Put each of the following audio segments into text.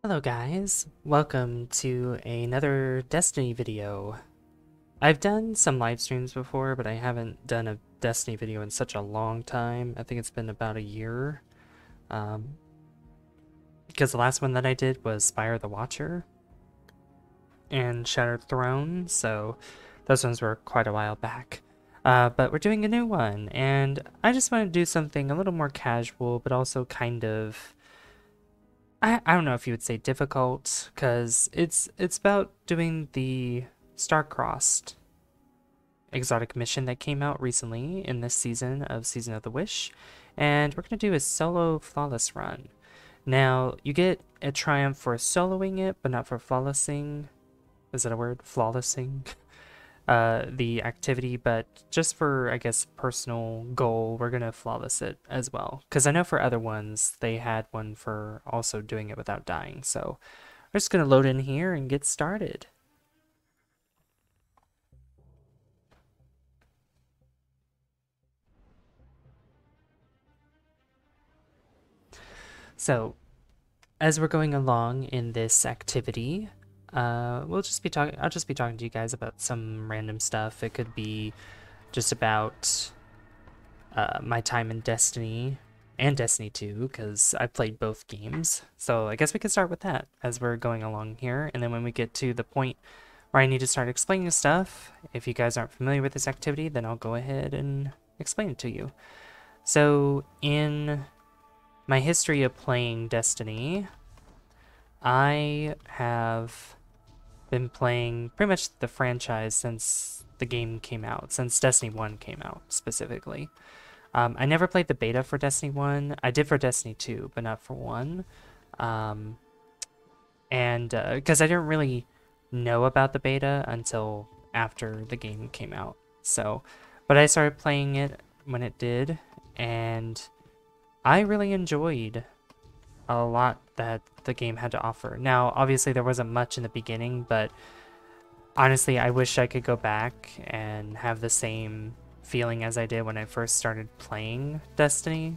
Hello guys, welcome to another Destiny video. I've done some live streams before, but I haven't done a Destiny video in such a long time. I think it's been about a year. Because the last one that I did was Spire the Watcher and Shattered Throne, so those ones were quite a while back. But we're doing a new one, and I just want to do something a little more casual, but also kind of I don't know if you would say difficult, because it's about doing the Starcrossed exotic mission that came out recently in this season of Season of the Wish, and we're going to do a solo flawless run. Now, you get a triumph for soloing it, but not for flawlessing. Is that a word? Flawlessing? The activity, but just for, I guess, personal goal, we're gonna flawless it as well. Because I know for other ones, they had one for also doing it without dying. So we're just gonna load in here and get started. So as we're going along in this activity, I'll just be talking to you guys about some random stuff. It could be just about my time in Destiny and Destiny 2, because I played both games. So I guess we can start with that as we're going along here, and then when we get to the point where I need to start explaining stuff, if you guys aren't familiar with this activity, then I'll go ahead and explain it to you. So in my history of playing Destiny, I have been playing pretty much the franchise since the game came out, since Destiny 1 came out specifically. I never played the beta for Destiny 1. I did for Destiny 2, but not for 1. And because I didn't really know about the beta until after the game came out. So, but I started playing it when it did, and I really enjoyed a lot that the game had to offer. Now, obviously there wasn't much in the beginning, but honestly, I wish I could go back and have the same feeling as I did when I first started playing Destiny,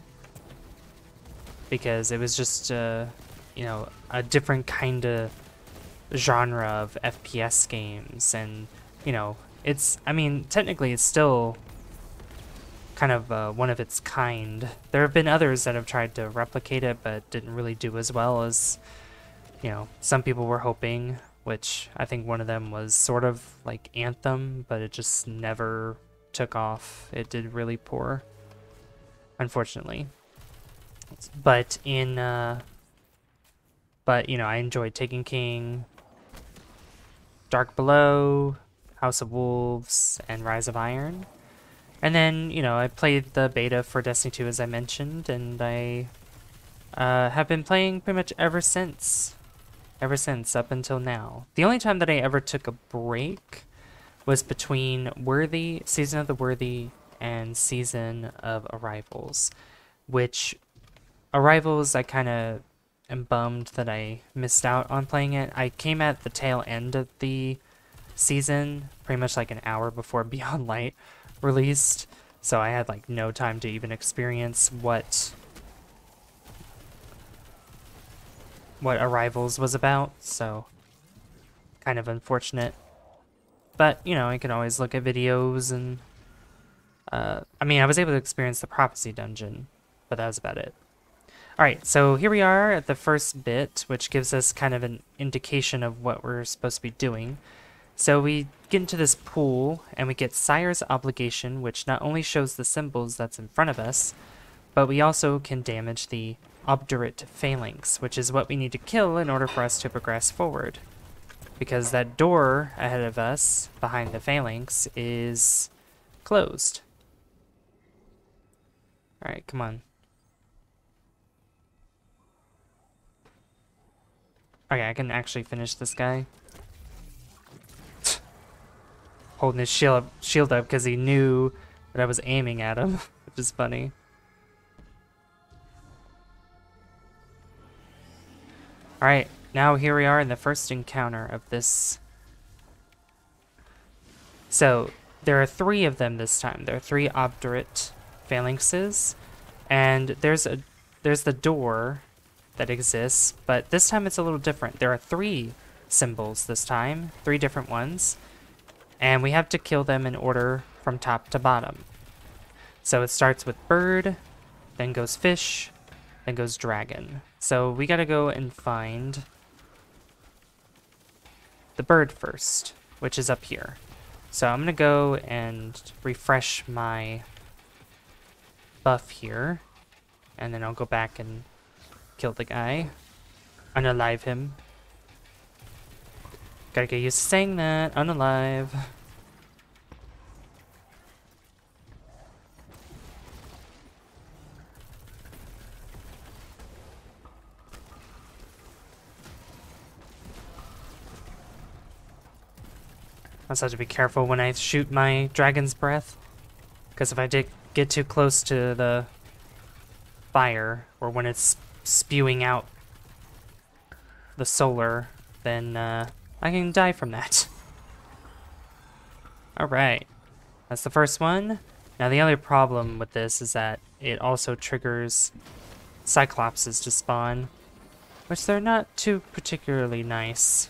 because it was just you know, a different kind of genre of FPS games, and you know, I mean, technically it's still kind of one of its kind. There have been others that have tried to replicate it, but didn't really do as well as, you know, some people were hoping, which I think one of them was sort of like Anthem, but it just never took off. It did really poor, unfortunately. But you know, I enjoyed Taken King, Dark Below, House of Wolves, and Rise of Iron. And then, you know, I played the beta for Destiny 2, as I mentioned, and I have been playing pretty much ever since up until now. The only time that I ever took a break was between Season of the Worthy and Season of Arrivals, which Arrivals I kind of am bummed that I missed out on playing it. I came at the tail end of the season, pretty much like an hour before Beyond Light released, so I had like no time to even experience what Arrivals was about, so kind of unfortunate. But you know, I can always look at videos, and I mean, I was able to experience the prophecy dungeon, but that was about it. Alright, so here we are at the first bit, which gives us kind of an indication of what we're supposed to be doing. So we get into this pool, and we get Sire's Obligation, which not only shows the symbols that's in front of us, but we also can damage the Obdurate Phalanx, which is what we need to kill in order for us to progress forward. Because that door ahead of us, behind the Phalanx, is closed. Alright, come on. Okay, I can actually finish this guy. Holding his shield up because he knew that I was aiming at him, which is funny. Alright, now here we are in the first encounter of this. So, there are 3 of them this time. There are 3 obdurate phalanxes, and there's the door that exists, but this time it's a little different. There are 3 symbols this time, 3 different ones, and we have to kill them in order from top to bottom. So it starts with bird, then goes fish, then goes dragon. So we gotta go and find the bird first, which is up here. So I'm gonna go and refresh my buff here, and then I'll go back and kill the guy, unalive him. Gotta get used to saying that, unalive. I also have to be careful when I shoot my dragon's breath, because if I get too close to the fire, or when it's spewing out the solar, then I can die from that. Alright, that's the first one. Now the other problem with this is that it also triggers Cyclopses to spawn, which they're not too particularly nice.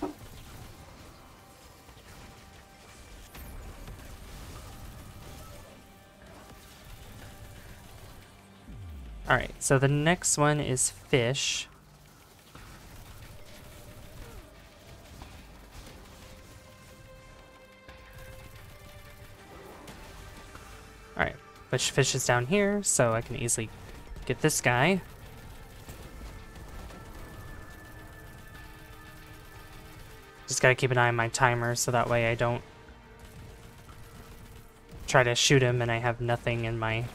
Alright, so the next one is fish. Alright, which fish is down here, so I can easily get this guy. Just gotta keep an eye on my timer so that way I don't try to shoot him and I have nothing in my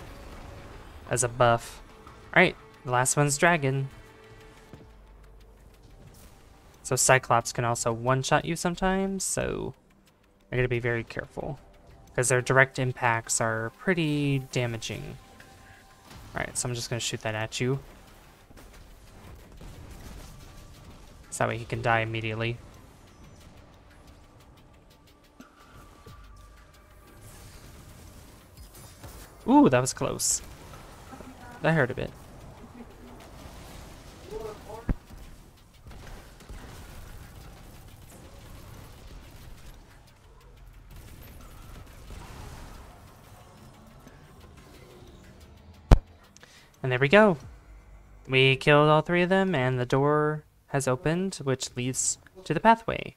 as a buff. Alright, the last one's dragon. So Cyclops can also one-shot you sometimes, so I gotta be very careful, because their direct impacts are pretty damaging. Alright, so I'm just gonna shoot that at you. So that way he can die immediately. Ooh, that was close. That hurt a bit. And there we go. We killed all 3 of them, and the door has opened, which leads to the pathway.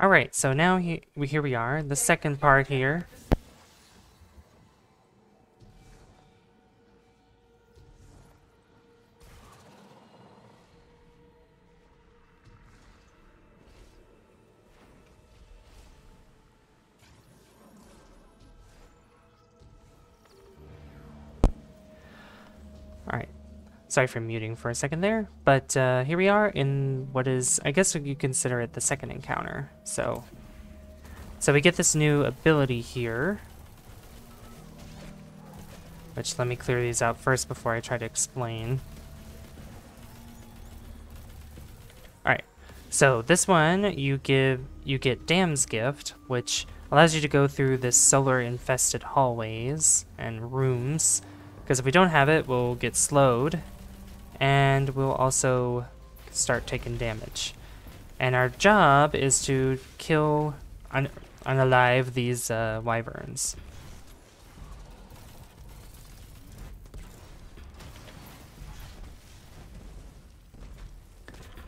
Alright, so now here we are, the second part here. Alright, sorry for muting for a second there, but here we are in what is, I guess you consider it the second encounter. So we get this new ability here, which let me clear these out first before I try to explain. Alright, so this one you get Dam's Gift, which allows you to go through this solar infested hallways and rooms. Because if we don't have it, we'll get slowed, and we'll also start taking damage. And our job is to kill, unalive these wyverns.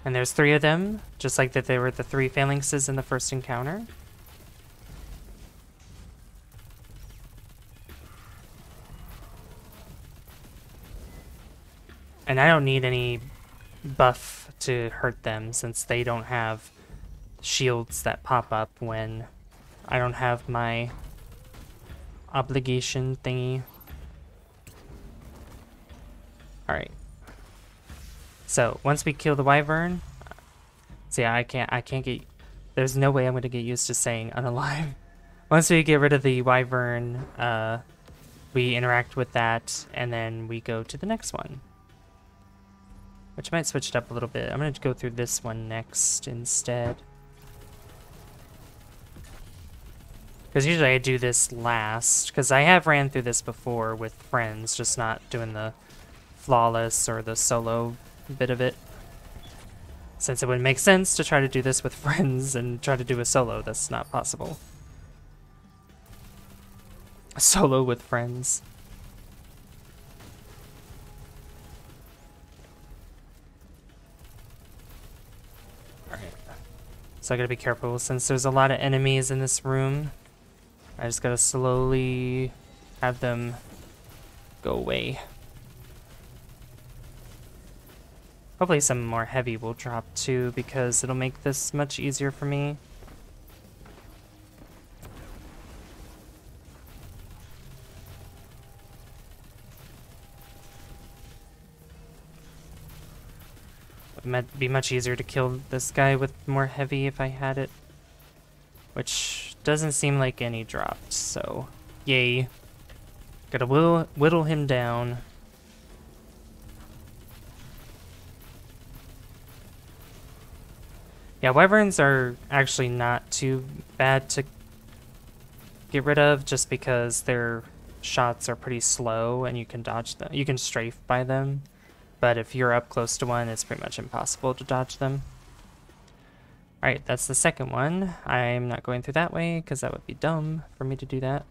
And there's 3 of them, just like that they were the 3 phalanxes in the first encounter. And I don't need any buff to hurt them, since they don't have shields that pop up when I don't have my obligation thingy. Alright. So, once we kill the wyvern... See, I can't get... There's no way I'm going to get used to saying unalive. Once we get rid of the wyvern, we interact with that, and then we go to the next one. which might switch it up a little bit. I'm going to go through this one next instead. Because usually I do this last, because I have ran through this before with friends, just not doing the flawless or the solo bit of it. Since it would make sense to try to do this with friends and try to do a solo, that's not possible. A solo with friends. Alright. So I gotta be careful since there's a lot of enemies in this room. I just gotta slowly have them go away. Hopefully some more heavy will drop too, because it'll make this much easier for me. It might be much easier to kill this guy with more heavy if I had it. Which doesn't seem like any dropped, so yay. Gotta whittle him down. Yeah, wyverns are actually not too bad to get rid of just because their shots are pretty slow and you can dodge them. You can strafe by them, but if you're up close to one, it's pretty much impossible to dodge them. Alright, that's the second one. I'm not going through that way because that would be dumb for me to do that.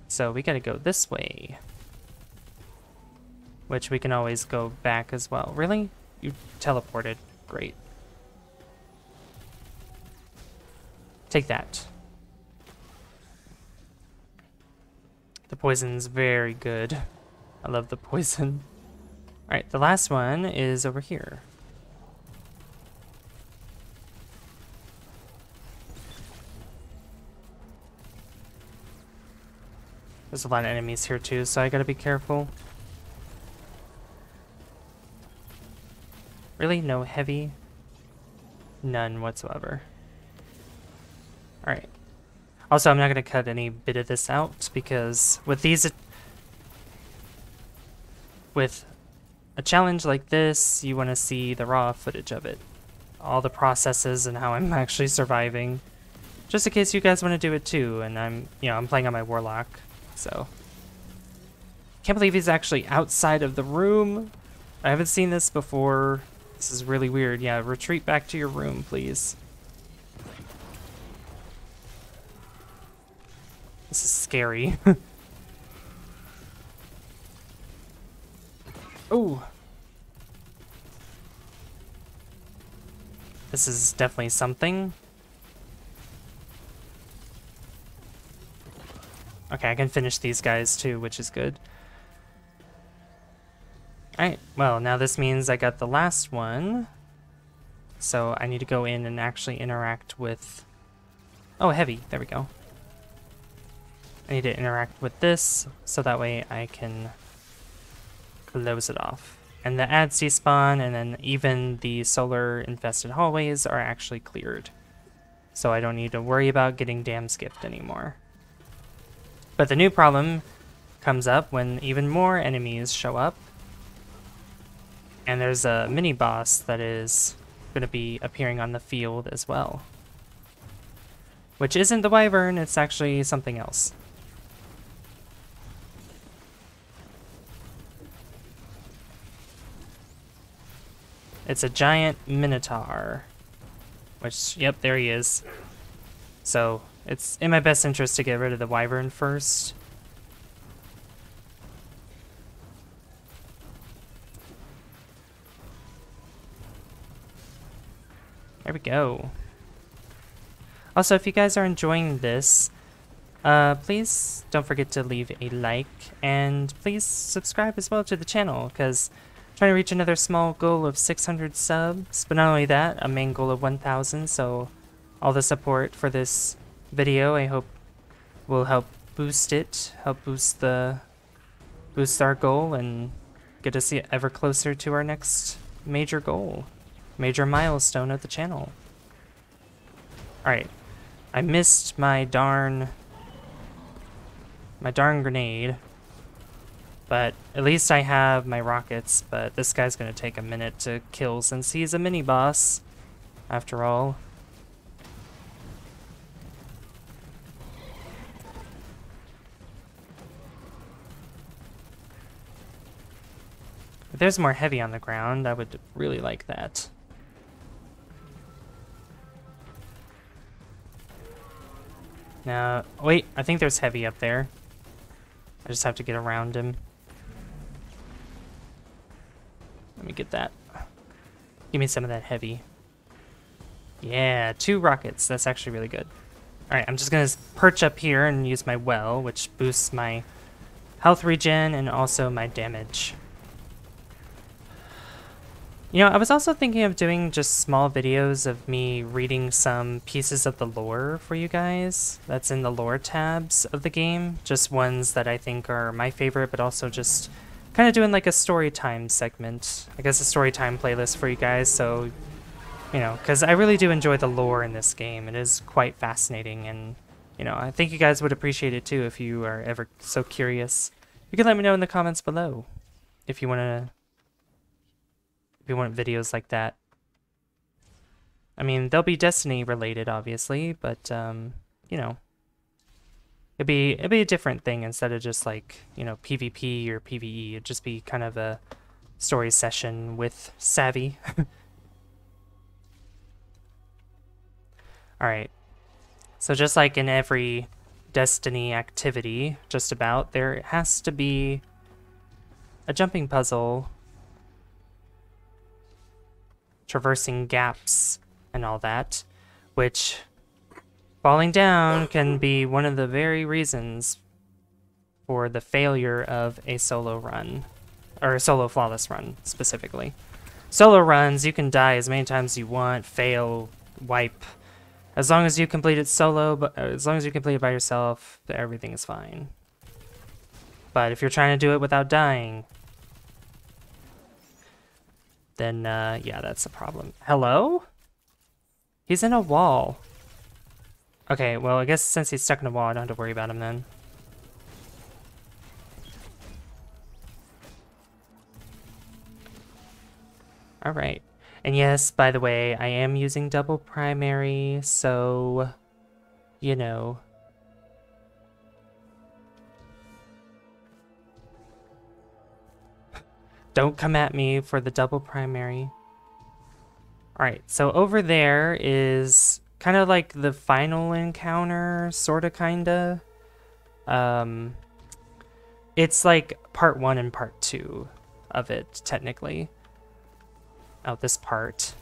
So we gotta go this way. Which we can always go back as well. Really? You teleported. Great. Take that. The poison's very good. I love the poison. Alright, the last one is over here. There's a lot of enemies here too, so I gotta be careful. Really? No heavy? None whatsoever. Alright. Also, I'm not gonna cut any bit of this out because with a challenge like this, you want to see the raw footage of it. All the processes and how I'm actually surviving. Just in case you guys want to do it too, and I'm playing on my warlock. So, can't believe he's actually outside of the room. I haven't seen this before. This is really weird. Yeah, retreat back to your room, please. This is scary. Oh. This is definitely something. Okay, I can finish these guys too, which is good. Alright, well, now this means I got the last one. So I need to go in and actually interact with... Oh, heavy. There we go. I need to interact with this, so that way I can close it off. And the ads despawn, and then even the solar-infested hallways are actually cleared. So I don't need to worry about getting dam skipped anymore. But the new problem comes up when even more enemies show up. And there's a mini-boss that is going to be appearing on the field as well. Which isn't the wyvern, it's actually something else. It's a giant minotaur. Which, yep, there he is. So, it's in my best interest to get rid of the wyvern first. There we go. Also, if you guys are enjoying this, please don't forget to leave a like, and please subscribe as well to the channel, because I'm trying to reach another small goal of 600 subs, but not only that, a main goal of 1,000, so all the support for this video I hope will help boost it, boost our goal, and get us ever closer to our next major goal, major milestone of the channel. Alright. I missed my darn grenade. But at least I have my rockets, but this guy's gonna take a minute to kill since he's a mini-boss, after all. If there's more heavy on the ground, I would really like that. Now, wait, I think there's heavy up there. I just have to get around him. Let me get that. Give me some of that heavy. Yeah, 2 rockets. That's actually really good. Alright, I'm just gonna perch up here and use my well, which boosts my health regen and also my damage. You know, I was also thinking of doing just small videos of me reading some pieces of the lore for you guys. That's in the lore tabs of the game. Just ones that I think are my favorite, but also just kind of doing like a story time segment. I guess a story time playlist for you guys, so, you know, because I really do enjoy the lore in this game. It is quite fascinating, and, you know, I think you guys would appreciate it too if you are ever so curious. You can let me know in the comments below if you want to... if you want videos like that. I mean, they'll be Destiny related, obviously, but, you know, it'd be a different thing instead of just like, you know, PvP or PvE. It'd just be kind of a story session with Savvy. Alright, so just like in every Destiny activity, just about, there has to be a jumping puzzle, traversing gaps and all that, which falling down can be one of the very reasons for the failure of a solo run, or a solo flawless run specifically. Solo runs, you can die as many times as you want, fail, wipe. As long as you complete it solo, but as long as you complete it by yourself, everything is fine. But if you're trying to do it without dying, then, yeah, that's a problem. Hello? He's in a wall. Okay, well, I guess since he's stuck in a wall, I don't have to worry about him then. Alright. And yes, by the way, I am using double primary, so, you know. Don't come at me for the double primary. Alright, so over there is kind of like the final encounter, sorta kinda. It's like part 1 and part 2 of it, technically. Oh, this part.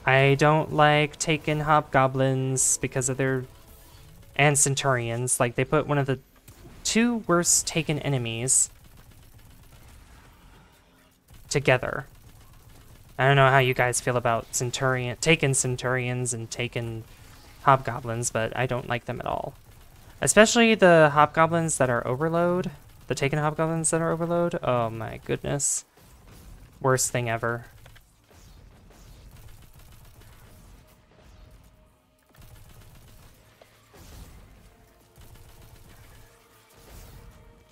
I don't like taking hobgoblins because of their... and centurions. Like, they put one of the 2 worst taken enemies together. I don't know how you guys feel about taken centurions and taken hobgoblins, but I don't like them at all. Especially the hobgoblins that are overload. The taken hobgoblins that are overload. Oh my goodness. Worst thing ever.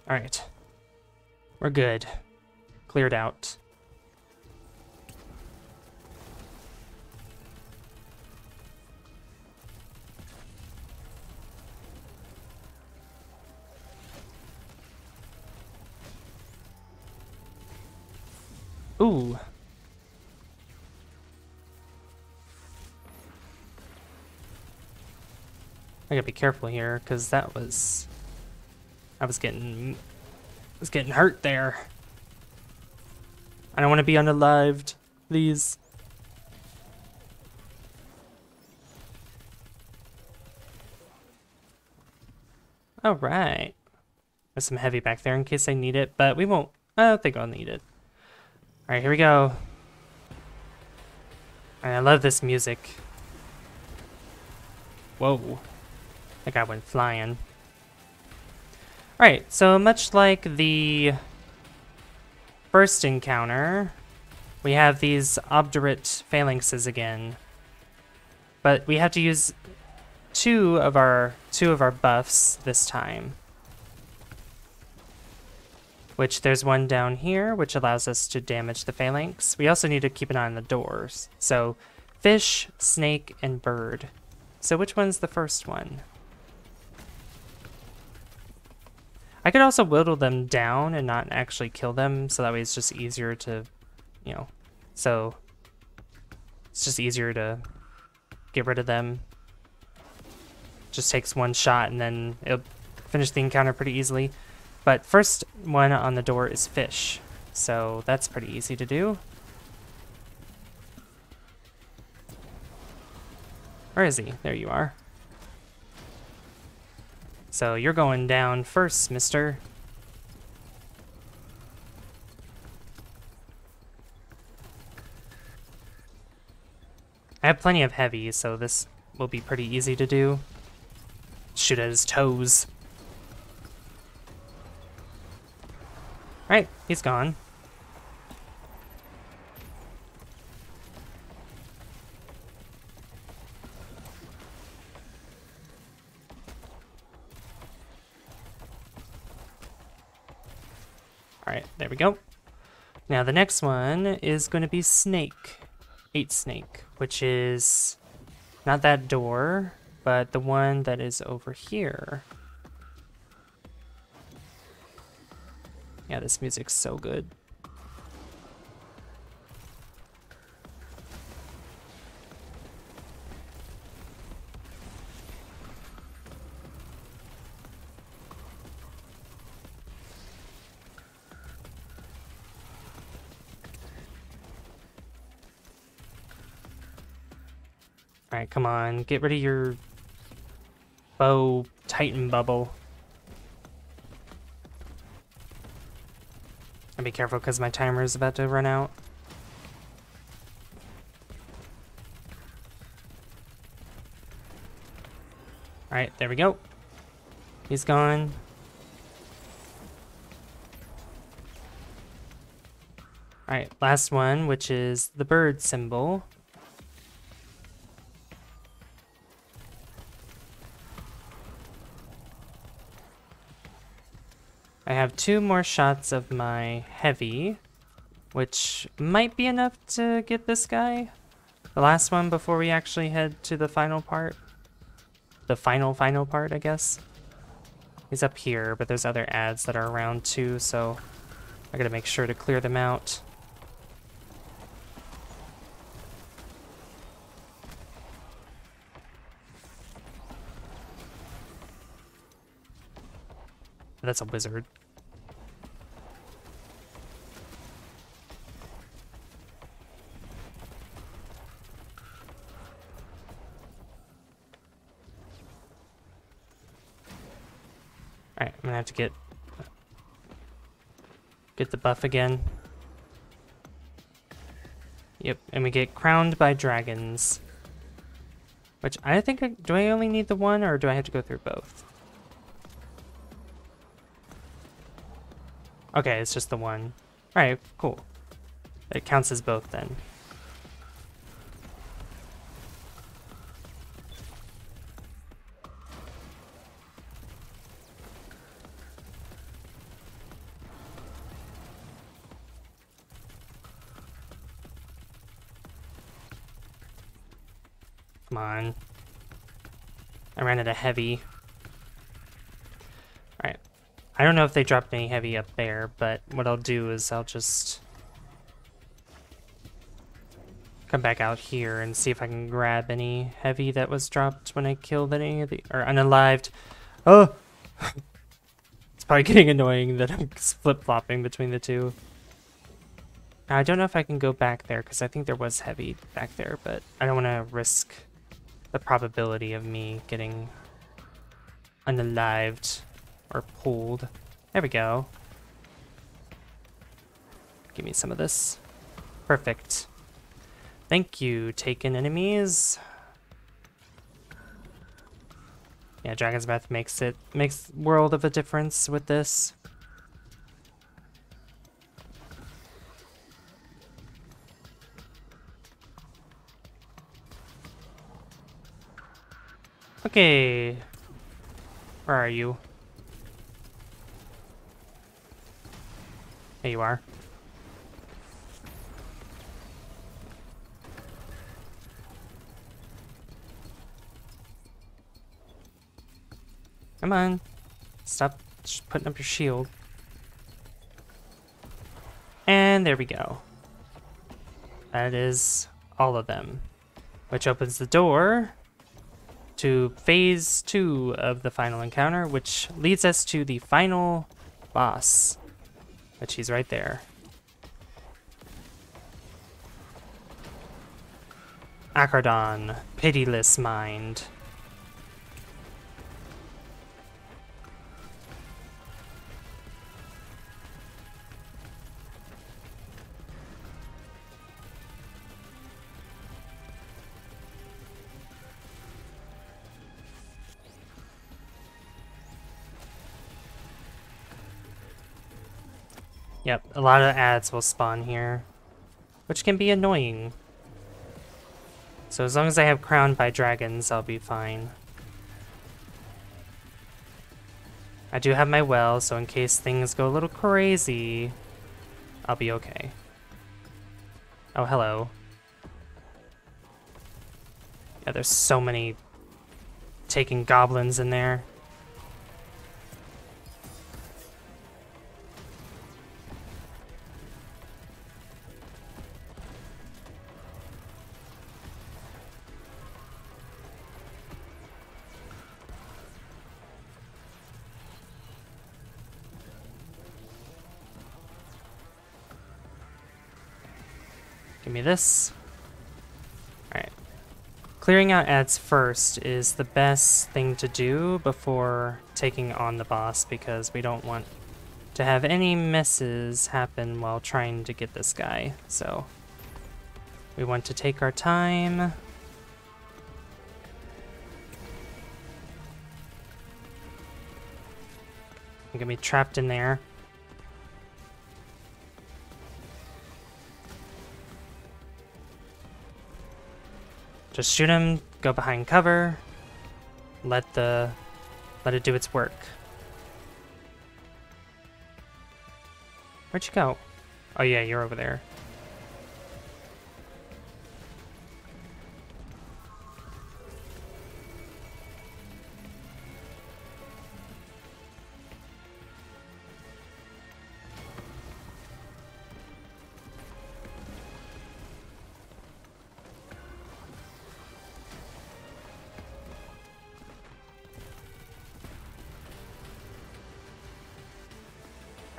Alright. We're good. Cleared out. Ooh. I gotta be careful here, because I was getting hurt there. I don't want to be unalived, please. Alright. There's some heavy back there in case I need it, but we won't. I don't think I'll need it. Alright, here we go. And I love this music. Whoa. That guy went flying. Alright, so much like the first encounter, we have these obdurate phalanxes again. But we have to use two of our buffs this time. Which there's one down here, which allows us to damage the phalanx. We also need to keep an eye on the doors. So, fish, snake, and bird. So which one's the first one? I could also whittle them down and not actually kill them, so that way it's just easier to, you know, so it's just easier to get rid of them. Just takes one shot and then it'll finish the encounter pretty easily. But first one on the door is fish, so that's pretty easy to do. Where is he? There you are. So you're going down first, mister. I have plenty of heavy, so this will be pretty easy to do. Shoot at his toes. Alright, he's gone. Alright, there we go. Now the next one is going to be snake. 8 snake, which is not that door, but the one that is over here. Yeah, this music's so good. Alright, come on, get rid of your bow titan bubble. And be careful because my timer is about to run out. Alright, there we go. He's gone. Alright, last one, which is the bird symbol. I have 2 more shots of my heavy, which might be enough to get this guy. The last one before we actually head to the final part. The final part, I guess. He's up here, but there's other ads that are around too, so I gotta make sure to clear them out. That's a wizard. Alright, I'm gonna have to get the buff again. Yep, and we get crowned by dragons. Which I think, do I only need the one or do I have to go through both? Okay, it's just the one. Alright, cool. It counts as both then. Come on. I ran out of heavy. Alright. I don't know if they dropped any heavy up there, but what I'll do is I'll just come back out here and see if I can grab any heavy that was dropped when I killed any of the, or unalived. Oh! It's probably getting annoying that I'm flip-flopping between the two. Now, I don't know if I can go back there, because I think there was heavy back there, but I don't want to risk the probability of me getting unalived or pulled. There we go. Give me some of this. Perfect. Thank you, taken enemies. Yeah, Dragon's Breath makes world of a difference with this. Okay. Where are you? There you are. Come on. Stop putting up your shield. And there we go. That is all of them. Which opens the door to phase 2 of the final encounter, which leads us to the final boss, which he's right there. Akardon, Pitiless Mind. Yep, a lot of ads will spawn here, which can be annoying. So as long as I have Crowned by Dragons, I'll be fine. I do have my well, so in case things go a little crazy, I'll be okay. Oh, hello. Yeah, there's so many taking goblins in there. Give me this. Alright. Clearing out ads first is the best thing to do before taking on the boss, because we don't want to have any misses happen while trying to get this guy. So we want to take our time. I'm gonna be trapped in there. Just shoot him, go behind cover, let it do its work. Where'd you go? Oh yeah, you're over there.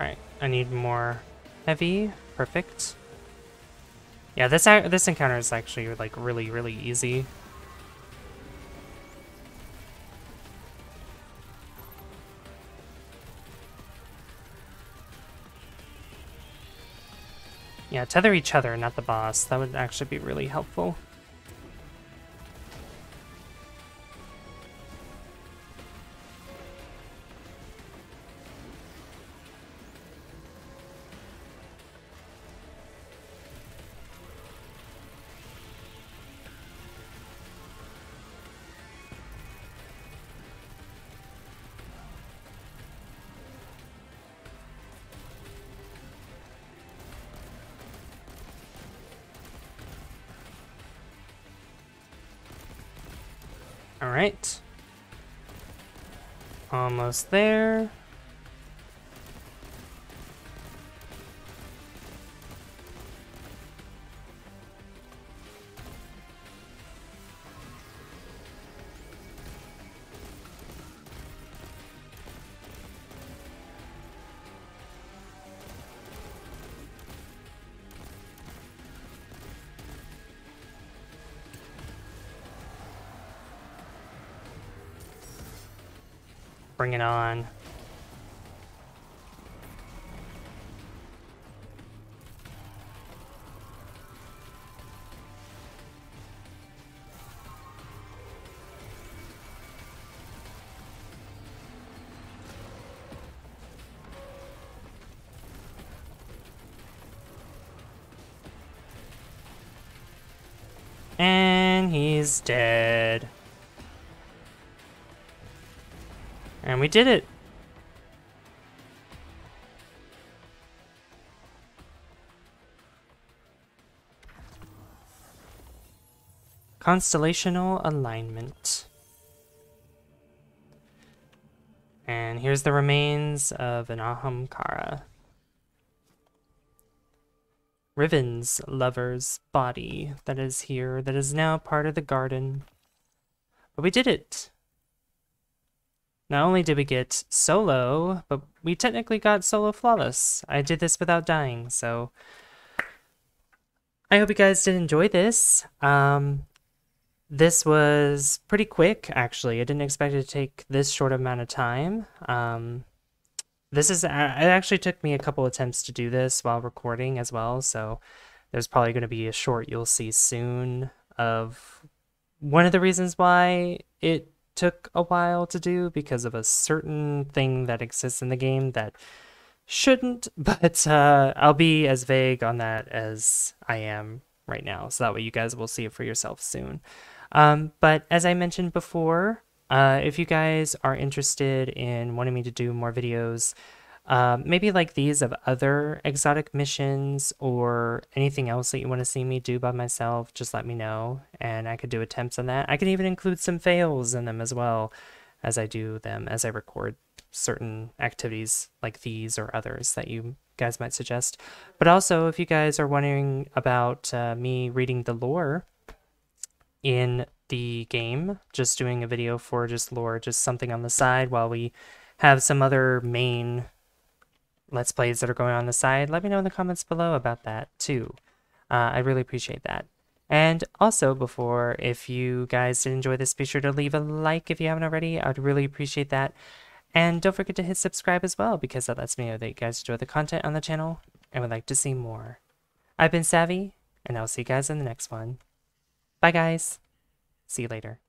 Alright, I need more heavy. Perfect. Yeah, this encounter is actually like really easy. Yeah, tether each other, not the boss. That would actually be really helpful. Alright. Almost there. Bring it on. And he's dead. And we did it! Constellational alignment. And here's the remains of an Ahamkara. Riven's lover's body that is here, that is now part of the garden. But we did it! Not only did we get solo, but we technically got solo flawless. I did this without dying, so I hope you guys did enjoy this. This was pretty quick, actually. I didn't expect it to take this short amount of time. It actually took me a couple attempts to do this while recording as well, so there's probably going to be a short you'll see soon of one of the reasons why it took a while to do, because of a certain thing that exists in the game that shouldn't, but I'll be as vague on that as I am right now, so that way you guys will see it for yourself soon. But as I mentioned before, if you guys are interested in wanting me to do more videos, maybe like these of other exotic missions or anything else that you want to see me do by myself, just let me know and I could do attempts on that. I can even include some fails in them as well as I do them, as I record certain activities like these or others that you guys might suggest. But also, if you guys are wondering about me reading the lore in the game, just doing a video for just lore, just something on the side while we have some other main Let's Plays that are going on the side, let me know in the comments below about that too. I really appreciate that. And also, if you guys did enjoy this, be sure to leave a like if you haven't already. I'd really appreciate that. And don't forget to hit subscribe as well, because that lets me know that you guys enjoy the content on the channel and would like to see more. I've been Savvy, and I'll see you guys in the next one. Bye guys. See you later.